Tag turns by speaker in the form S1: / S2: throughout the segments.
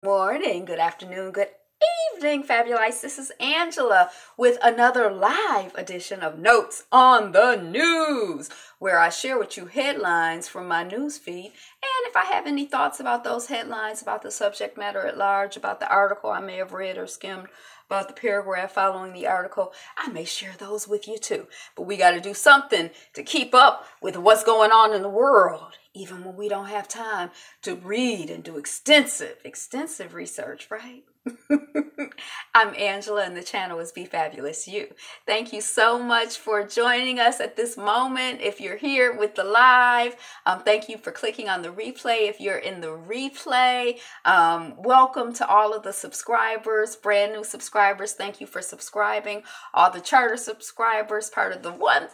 S1: Morning, good afternoon, good evening, Fabulous. This is Angela with another live edition of Notes on the News, where I share with you headlines from my news feed. And if I have any thoughts about those headlines, about the subject matter at large, about the article I may have read or skimmed, about the paragraph following the article, I may share those with you too. But we got to do something to keep up with what's going on in the world, even when we don't have time to read and do extensive research, right? I'm Angela and the channel is Be Fabulous You. Thank you so much for joining us at this moment. If you're here with the live, thank you for clicking on the replay. If you're in the replay, welcome to all of the subscribers, brand new subscribers. Thank you for subscribing. All the charter subscribers, part of the 1,000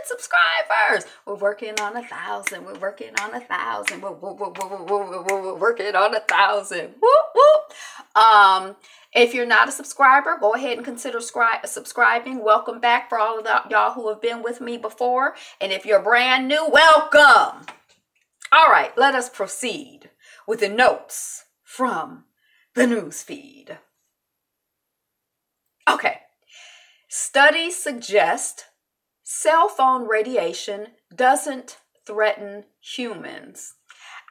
S1: subscribers. We're working on 1,000. We're working on 1,000. We're working on 1,000. Whoop, whoop. If you're not a subscriber, go ahead and consider subscribing. Welcome back for all of y'all who have been with me before. And if you're brand new, welcome. All right, let us proceed with the notes from the news feed. Okay. Studies suggest cell phone radiation doesn't threaten humans.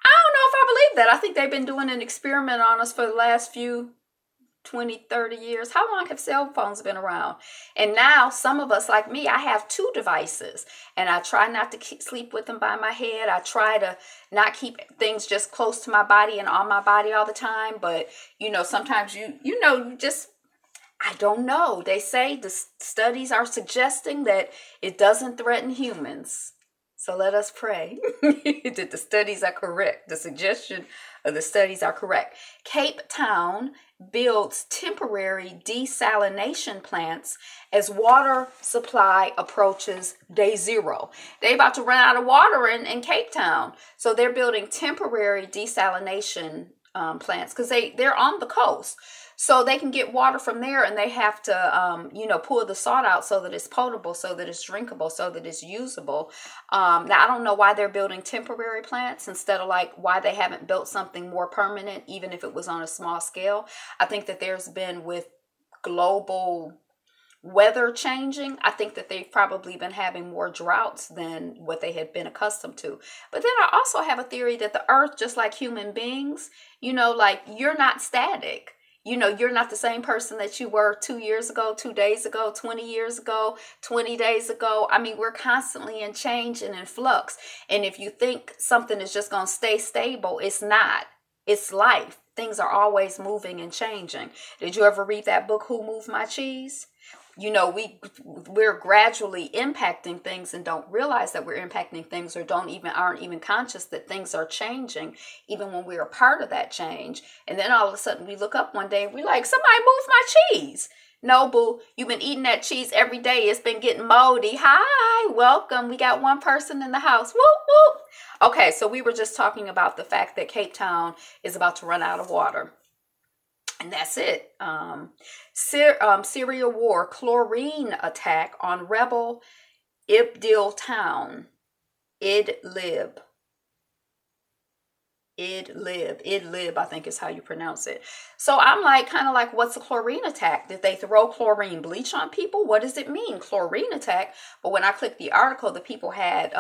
S1: I don't know if I believe that. I think they've been doing an experiment on us for the last few 20, 30 years. How long have cell phones been around? And now some of us, like me, I have 2 devices and I try not to sleep with them by my head. I try to not keep things just close to my body and on my body all the time. But, sometimes I don't know. They say the studies are suggesting that it doesn't threaten humans. So let us pray that the studies are correct. The suggestion of the studies are correct. Cape Town builds temporary desalination plants as water supply approaches day zero. They about to run out of water in Cape Town. So they're building temporary desalination plants because they're on the coast. So they can get water from there and they have to, pull the salt out so that it's potable, so that it's drinkable, so that it's usable. Now, I don't know why they're building temporary plants instead of why they haven't built something more permanent, even if it was on a small scale. I think that there's been with global weather changing, I think that they've probably been having more droughts than what they had been accustomed to. But then I also have a theory that the earth, just like human beings, you're not static. You're not the same person that you were 2 years ago, 2 days ago, 20 years ago, 20 days ago. I mean, we're constantly in change and in flux. And if you think something is just going to stay stable, it's not. It's life. Things are always moving and changing. Did you ever read that book, Who Moved My Cheese? We're gradually impacting things and don't realize that we're impacting things or aren't even conscious that things are changing, even when we're a part of that change. And then all of a sudden we look up one day and we're like, somebody moved my cheese. No, boo, you've been eating that cheese every day. It's been getting moldy. Hi, welcome. We got one person in the house. Whoop, whoop. Okay, so we were just talking about the fact that Cape Town is about to run out of water. And that's it. Syria war chlorine attack on rebel Idlib town. Idlib, I think is how you pronounce it. So I'm kind of like, what's a chlorine attack? Did they throw chlorine bleach on people? What does it mean, chlorine attack? But when I clicked the article, the people had,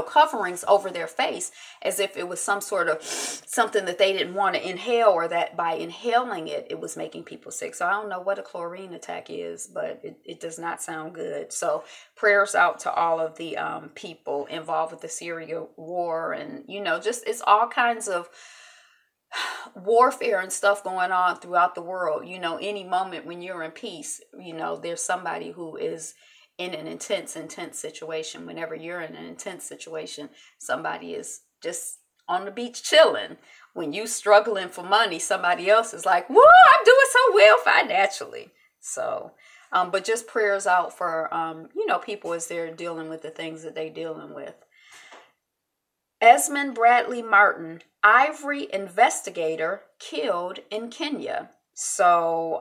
S1: coverings over their face as if it was some sort of something that they didn't want to inhale, or that by inhaling it was making people sick. So I don't know what a chlorine attack is, but it does not sound good. So prayers out to all of the people involved with the Syria war, and it's all kinds of warfare and stuff going on throughout the world. Any moment when you're in peace, there's somebody who is in an intense situation. Whenever you're in an intense situation, somebody is just on the beach chilling. When you struggling for money, somebody else is like, whoa, I'm doing so well financially. So but just prayers out for people as they're dealing with the things that they're dealing with. Esmond Bradley Martin, Ivory investigator killed in Kenya. So,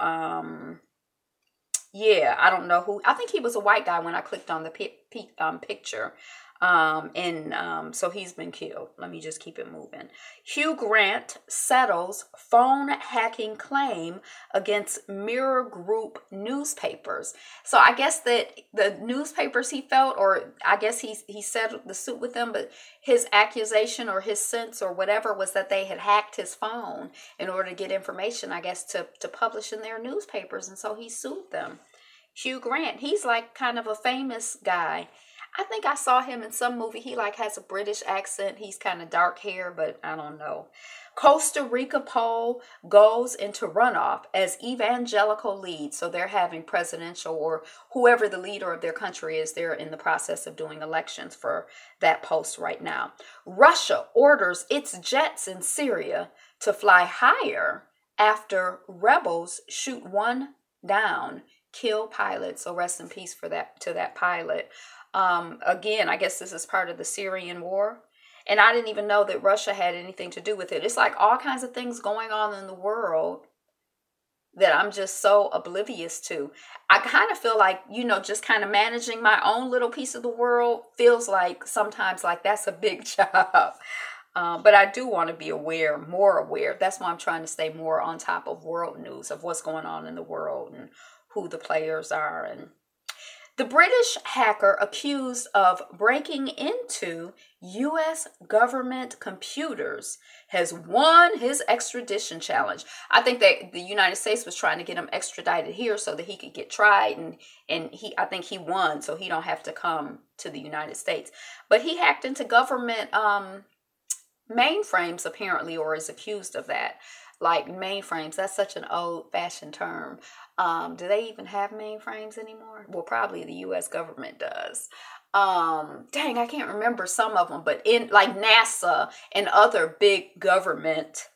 S1: yeah, I don't know who. I think he was a white guy when I clicked on the picture. So he's been killed. Let me just keep it moving. Hugh Grant settles phone hacking claim against Mirror Group newspapers. So I guess that the newspapers he felt, or I guess he settled the suit with them, but his accusation or his sense or whatever was that they had hacked his phone in order to get information, I guess, to publish in their newspapers. And so he sued them. Hugh Grant, he's like kind of a famous guy. I think I saw him in some movie. He like has a British accent. He's kind of dark hair, but I don't know. Costa Rica poll goes into runoff as evangelical leads. So they're having presidential or whoever the leader of their country is. They're in the process of doing elections for that post right now. Russia orders its jets in Syria to fly higher after rebels shoot one down, kill pilot. So rest in peace for that pilot. Again, I guess this is part of the Syrian war. And I didn't even know that Russia had anything to do with it. It's like all kinds of things going on in the world that I'm just so oblivious to. I kind of feel like, just kind of managing my own little piece of the world feels like sometimes like that's a big job. But I do want to be more aware. That's why I'm trying to stay more on top of world news, of what's going on in the world and who the players are. And the British hacker accused of breaking into U.S. government computers has won his extradition challenge. I think that the United States was trying to get him extradited here so that he could get tried, and I think he won, so he don't have to come to the United States. But he hacked into government mainframes apparently, or is accused of that. Like mainframes, that's such an old-fashioned term. Do they even have mainframes anymore? Well, probably the U.S. government does. Dang, I can't remember some of them, but in like NASA and other big government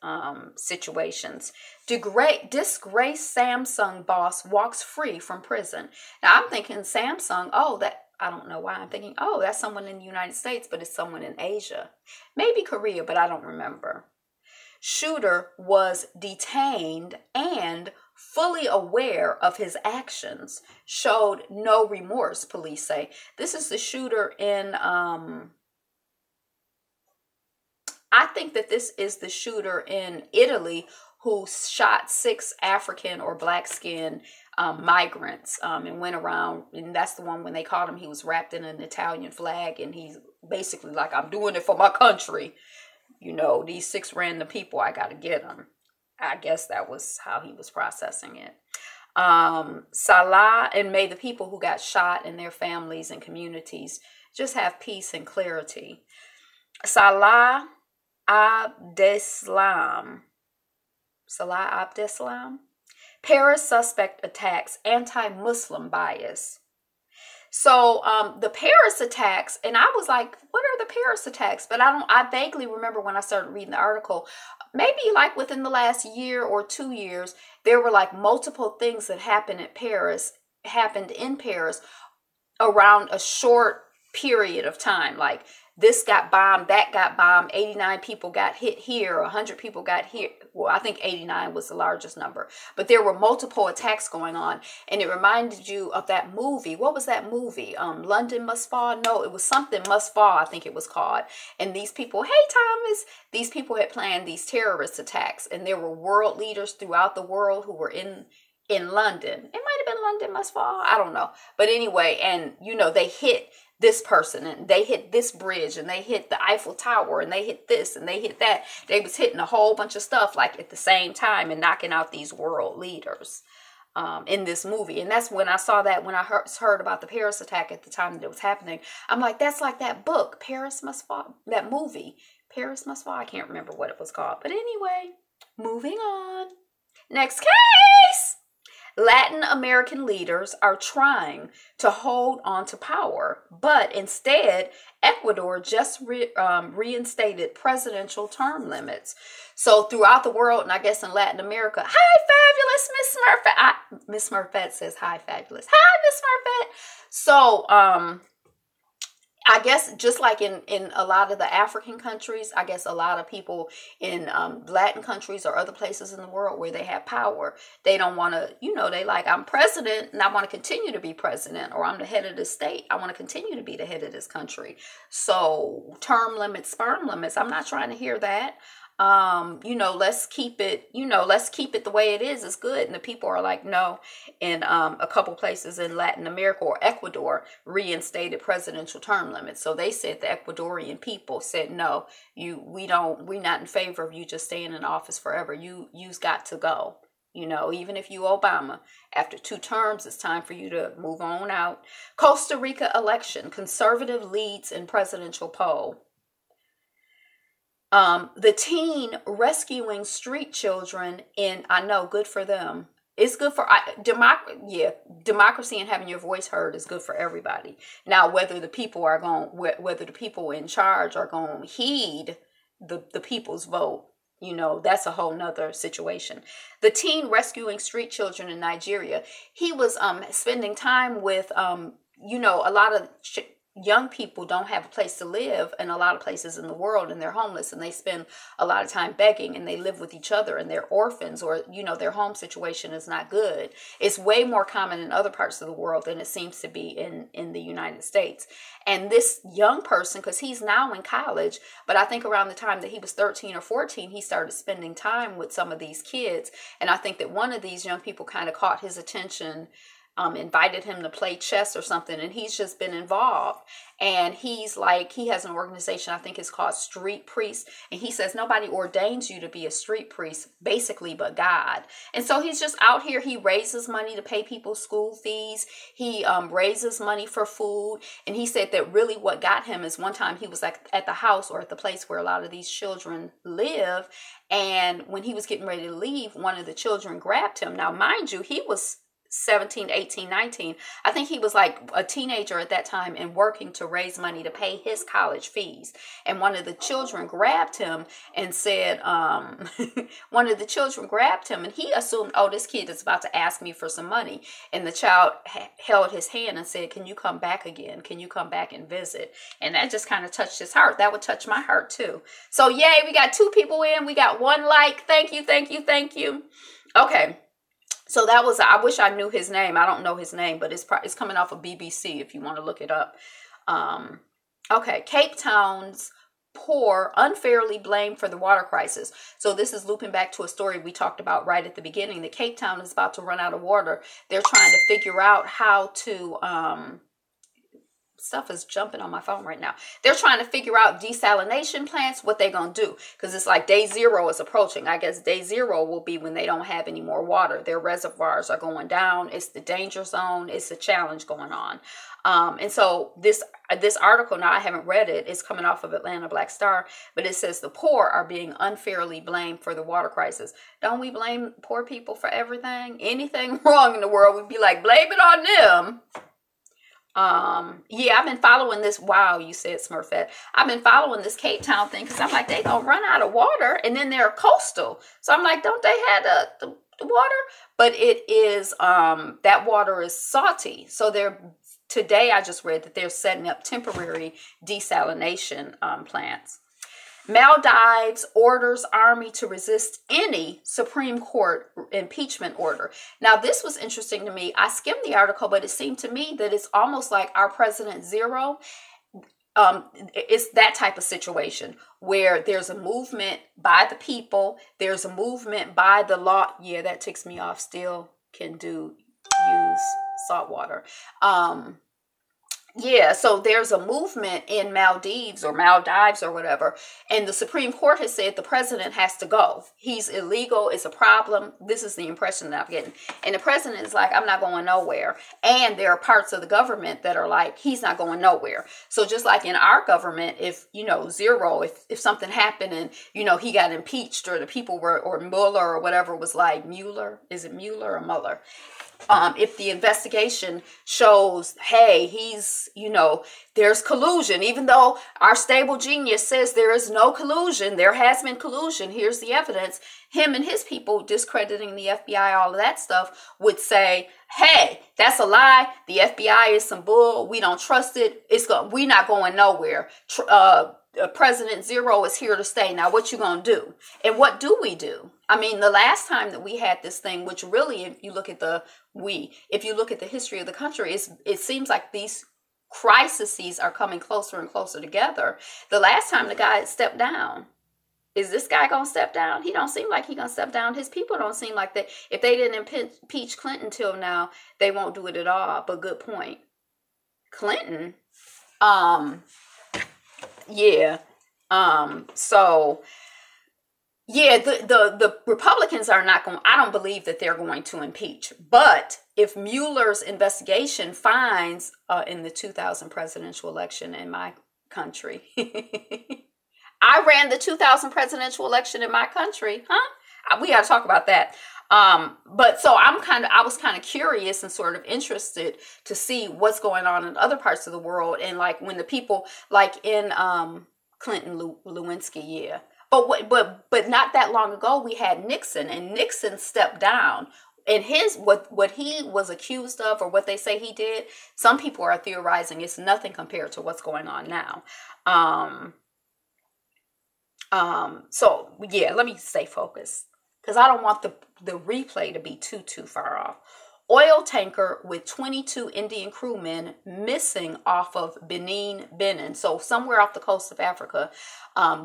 S1: situations. Disgraced Samsung boss walks free from prison. Now I'm thinking Samsung, I don't know why I'm thinking, that's someone in the United States, but it's someone in Asia. Maybe Korea, but I don't remember. Shooter was detained and fully aware of his actions, showed no remorse, police say. This is the shooter in, I think that this is the shooter in Italy who shot 6 African or black-skinned migrants and went around, and that's the one when they caught him, he was wrapped in an Italian flag, and he's basically like, I'm doing it for my country. These 6 random people, I got to get them. I guess that was how he was processing it. Salah, and may the people who got shot and their families and communities just have peace and clarity. Salah Abdeslam. Paris suspect attacks anti-Muslim bias. So the Paris attacks, and I was like, what are the Paris attacks? But I vaguely remember when I started reading the article, maybe like within the last year or 2 years, there were like multiple things that happened in Paris around a short period of time. Like this got bombed, that got bombed, 89 people got hit here, 100 people got hit. Well, I think 89 was the largest number. But there were multiple attacks going on. And it reminded you of that movie. What was that movie? London Must Fall? No, it was something Must Fall, I think it was called. And these people, hey, Thomas, these people had planned these terrorist attacks. And there were world leaders throughout the world who were in London. It might have been London Must Fall. I don't know. But anyway, and, they hit this person, and they hit this bridge, and they hit the Eiffel Tower, and they hit this, and they hit that. They was hitting a whole bunch of stuff like at the same time and knocking out these world leaders in this movie. And that's when I saw that, when I heard about the Paris attack at the time that it was happening. I'm like, that's like that book, Paris Must Fall, that movie, Paris Must Fall. I can't remember what it was called. But anyway, moving on. Next case. Latin American leaders are trying to hold on to power, but instead, Ecuador just reinstated presidential term limits. So throughout the world, and I guess in Latin America, hi, fabulous, Miss Smurfette. Miss Smurfette says hi, fabulous. Hi, Miss Smurfette. So, I guess just like in a lot of the African countries, I guess a lot of people in Latin countries or other places in the world where they have power, they don't want to, they like, I'm president and I want to continue to be president, or I'm the head of the state. I want to continue to be the head of this country. So term limits, sperm limits, I'm not trying to hear that. Let's keep it, the way it is. It's good. And the people are like, no. And a couple places in Latin America or Ecuador reinstated presidential term limits. So they said, the Ecuadorian people said, no, we're not in favor of you just staying in office forever. You's got to go. Even if you Obama, after 2 terms, it's time for you to move on out. Costa Rica election, conservative leads in presidential poll. The teen rescuing street children I know, good for them. It's good for democracy, and having your voice heard is good for everybody. Now, whether the people in charge are going to heed the people's vote, that's a whole nother situation. The teen rescuing street children in Nigeria, he was spending time with a lot of young people don't have a place to live in a lot of places in the world, and they're homeless, and they spend a lot of time begging, and they live with each other, and they're orphans, or their home situation is not good. It's way more common in other parts of the world than it seems to be in the United States. And this young person, because he's now in college, but I think around the time that he was 13 or 14, he started spending time with some of these kids, and I think that one of these young people kind of caught his attention, invited him to play chess or something, and he's just been involved. And he has an organization, I think it's called Street Priests, and he says nobody ordains you to be a street priest, basically, but God. And so he's just out here. He raises money to pay people's school fees. He raises money for food. And he said that really what got him is one time he was like at the house or at the place where a lot of these children live, and when he was getting ready to leave, one of the children grabbed him. Now, mind you, he was 17, 18, 19. I think he was like a teenager at that time and working to raise money to pay his college fees. And one of the children grabbed him and said, and he assumed, oh, this kid is about to ask me for some money. And the child held his hand and said, can you come back again? Can you come back and visit? And that just kind of touched his heart. That would touch my heart too. So yay, we got 2 people in. We got 1 like. Thank you, thank you, thank you. Okay. So that was, I wish I knew his name. I don't know his name, but it's coming off of BBC if you want to look it up. Okay, Cape Town's poor unfairly blamed for the water crisis. So this is looping back to a story we talked about right at the beginning. That Cape Town is about to run out of water. They're trying to figure out how to... stuff is jumping on my phone right now. They're trying to figure out desalination plants, what they're going to do. Because it's like day 0 is approaching. I guess day 0 will be when they don't have any more water. Their reservoirs are going down. It's the danger zone. It's a challenge going on. And so this article, now I haven't read it, it's coming off of Atlanta Black Star, but it says the poor are being unfairly blamed for the water crisis. Don't we blame poor people for everything? Anything wrong in the world, we'd be like, blame it on them. I've been following this. Wow, you said Smurfette. I've been following this Cape Town thing because I'm like, they gonna run out of water, and then they're coastal. So I'm like, don't they have the water? But it is that water is salty. So today I just read that they're setting up temporary desalination plants. Maldives orders army to resist any Supreme Court impeachment order. Now, this was interesting to me. I skimmed the article, but it seemed to me that it's almost like our President Zero. It's that type of situation where there's a movement by the people. There's a movement by the law. Yeah, that ticks me off. Still can use salt water. So there's a movement in Maldives or whatever, and the Supreme Court has said the president has to go. He's illegal. It's a problem. This is the impression that I'm getting. And the president is like, I'm not going nowhere. And there are parts of the government that are like, he's not going nowhere. So just like in our government, if something happened and, he got impeached, or the people were, or Mueller or whatever was like, Mueller, is it Mueller or Mueller? If the investigation shows, hey, he's, there's collusion, even though our stable genius says there is no collusion, there has been collusion, here's the evidence, him and his people discrediting the FBI, all of that stuff, would say, hey, that's a lie. The FBI is some bull. We don't trust it. We're not going nowhere. President Zero is here to stay. Now, what you gonna do? And what do we do? I mean, the last time that we had this thing, which really, if you look at the history of the country, it seems like these crises are coming closer and closer together. The last time the guy stepped down, is this guy gonna step down? He don't seem like he gonna step down. His people don't seem like they. If they didn't impeach Clinton till now, they won't do it at all. But good point, Clinton. Yeah. So yeah, the Republicans are not going, I don't believe that they're going to impeach. But if Mueller's investigation finds in the 2000 presidential election in my country, I ran the 2000 presidential election in my country, huh? We got to talk about that. But so I was kind of curious and sort of interested to see what's going on in other parts of the world. And like when the people like in, Clinton Lewinsky, yeah. But not that long ago, we had Nixon, and Nixon stepped down. And what he was accused of, or what they say he did, some people are theorizing it's nothing compared to what's going on now. So yeah, let me stay focused, because I don't want the replay to be too far off. Oil tanker with 22 Indian crewmen missing off of Benin. So somewhere off the coast of Africa,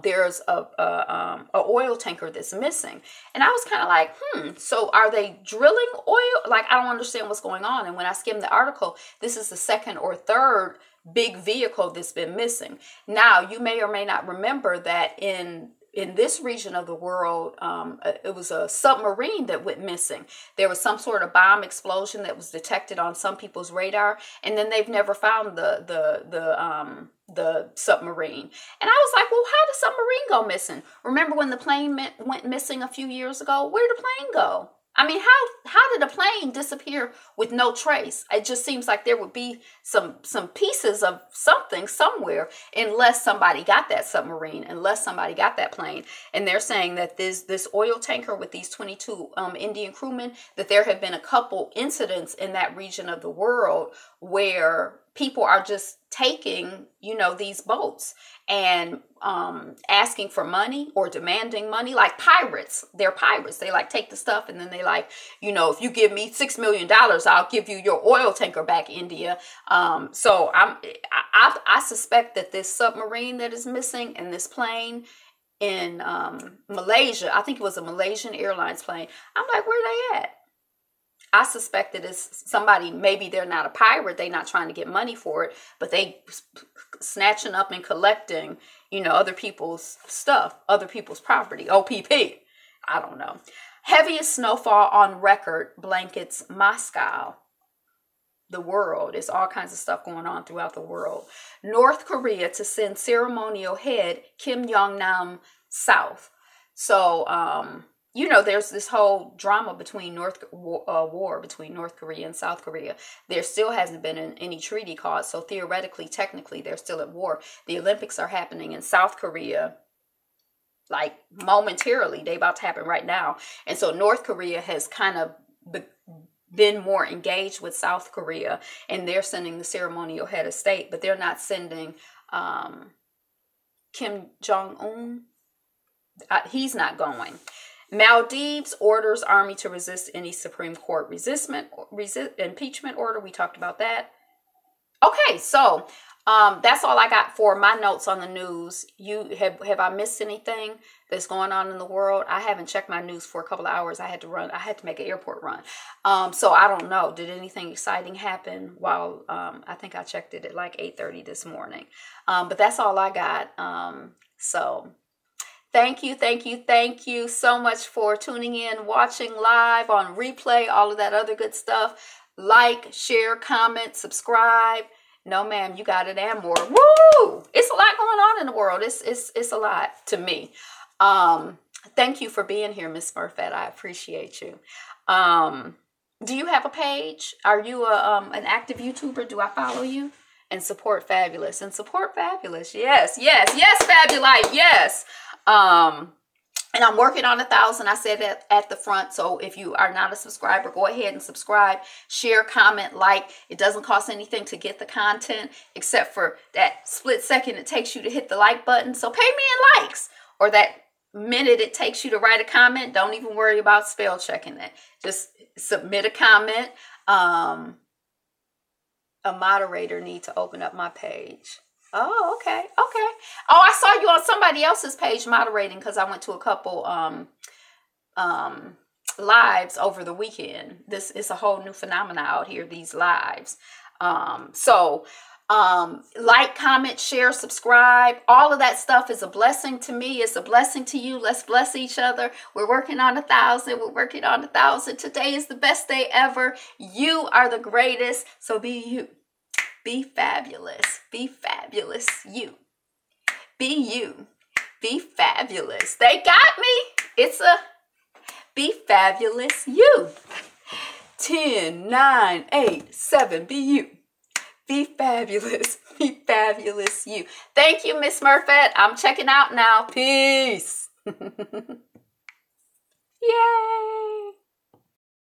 S1: there's a oil tanker that's missing. And I was kind of like, so are they drilling oil? Like, I don't understand what's going on. And when I skimmed the article, this is the second or third big vehicle that's been missing. Now, you may or may not remember that in this region of the world, it was a submarine that went missing. There was some sort of bomb explosion that was detected on some people's radar, and then they've never found the submarine. And I was like, well, how did the submarine go missing? Remember when the plane went missing a few years ago? Where did the plane go? I mean, how did a plane disappear with no trace? It just seems like there would be some pieces of something somewhere, unless somebody got that submarine, unless somebody got that plane. And they're saying that this oil tanker with these 22 Indian crewmen, that there have been a couple incidents in that region of the world where people are just taking, these boats and asking for money or demanding money, like pirates. They're pirates. They like take the stuff and then they like, if you give me $6 million, I'll give you your oil tanker back, India. So I suspect that this submarine that is missing and this plane in Malaysia, I think it was a Malaysian Airlines plane. I'm like, where are they at? I suspect that it's somebody, maybe they're not a pirate, they're not trying to get money for it, but they snatching up and collecting, other people's stuff, other people's property, OPP. I don't know. Heaviest snowfall on record blankets Moscow. The world. There's all kinds of stuff going on throughout the world. North Korea to send ceremonial head Kim Jong-nam south. So, there's this whole drama between war between North Korea and South Korea. There still hasn't been any treaty caused, so theoretically, technically, they're still at war. The Olympics are happening in South Korea, like momentarily. They about to happen right now, and so North Korea has kind of been more engaged with South Korea, and they're sending the ceremonial head of state, but they're not sending Kim Jong-un. He's not going. Maldives orders army to resist any Supreme Court impeachment order. We talked about that. Okay, so that's all I got for my notes on the news. Have I missed anything that's going on in the world? I haven't checked my news for a couple of hours. I had to make an airport run. So I don't know. Did anything exciting happen while I think I checked it at like 8:30 this morning. But that's all I got. So thank you so much for tuning in, watching live, on replay, all of that other good stuff. Like, share, comment, subscribe. No, ma'am, you got it and more. Woo! It's a lot going on in the world. It's a lot to me. Thank you for being here, Miss Murphet. I appreciate you. Do you have a page? Are you an active YouTuber? Do I follow you? And support Fabulous. And support Fabulous. Yes, yes, yes, Fabulite. Yes. And I'm working on 1,000. I said that at the front. So if you are not a subscriber, go ahead and subscribe, share, comment, like. It doesn't cost anything to get the content except for that split second it takes you to hit the like button. So pay me in likes, or that minute it takes you to write a comment. Don't even worry about spell checking it. Just submit a comment. A moderator need to open up my page. Oh, okay. Okay. Oh, I saw you on somebody else's page moderating, because I went to a couple lives over the weekend. This is a whole new phenomena out here, these lives. Like, comment, share, subscribe. All of that stuff is a blessing to me. It's a blessing to you. Let's bless each other. We're working on 1,000. We're working on 1,000. Today is the best day ever. You are the greatest. So be you. Be fabulous. Be fabulous. You. Be you. Be fabulous. They got me. It's a be fabulous you. 10, 9, 8, 7. Be you. Be fabulous. Be fabulous you. Thank you, Miss Murphy. I'm checking out now. Peace. Yay.